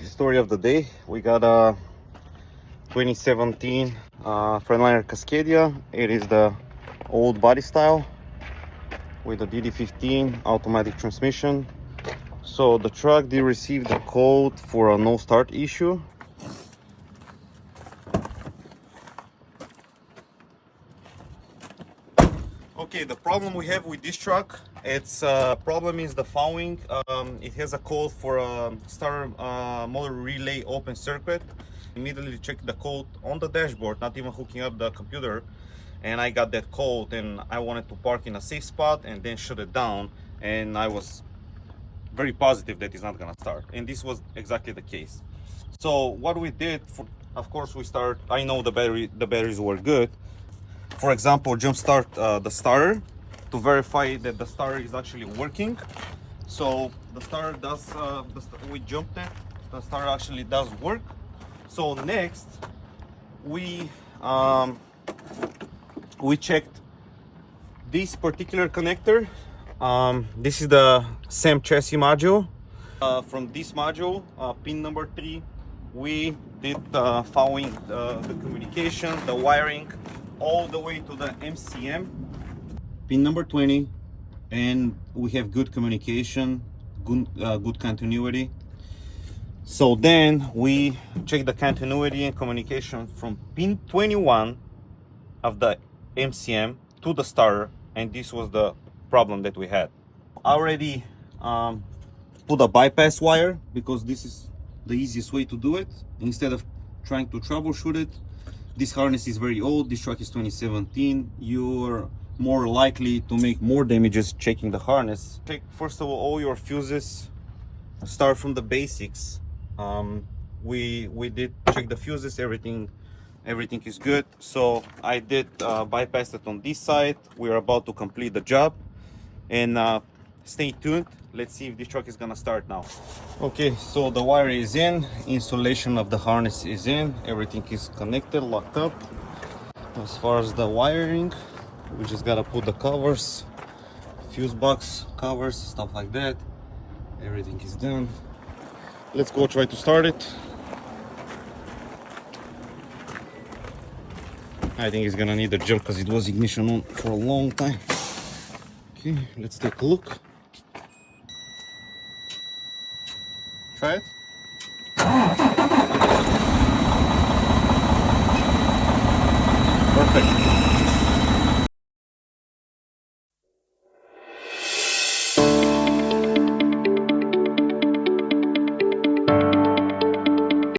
story of the day. We got a 2017 Freightliner Cascadia. It is the old body style with the DD15 automatic transmission. So the truck did receive the code for a no start issue. Okay, the problem we have with this truck, its problem is the following. It has a code for a starter motor relay open circuit. Immediately check the code on the dashboard, not even hooking up the computer, and I got that code and I wanted to park in a safe spot and then shut it down, and I was very positive that it's not gonna start, and this was exactly the case. So what we did, of course, I know the batteries were good. For example, jump start the starter to verify that the starter is actually working. So the starter does, we jumped it, the starter actually does work. So next, we checked this particular connector. This is the SAM chassis module. From this module, pin number 3, we did following the communication, the wiring, all the way to the MCM, pin number 20, and we have good communication, good continuity. So then we check the continuity and communication from pin 21 of the MCM to the starter, and this was the problem that we had. Already put a bypass wire because this is the easiest way to do it instead of trying to troubleshoot it. This harness is very old. This truck is 2017. You're more likely to make more damages checking the harness. Check first of all your fuses. Start from the basics. We did check the fuses. Everything is good. So I did bypass it on this side. We're about to complete the job, and stay tuned. Let's see if this truck is gonna start now. Okay, so the wire is in, insulation of the harness is in, everything is connected, locked up. As far as the wiring, we just gotta put the covers, fuse box covers, stuff like that. Everything is done. Let's go try to start it. I think it's gonna need a jump because it was ignition on for a long time. Okay, let's take a look. Try it. Perfect.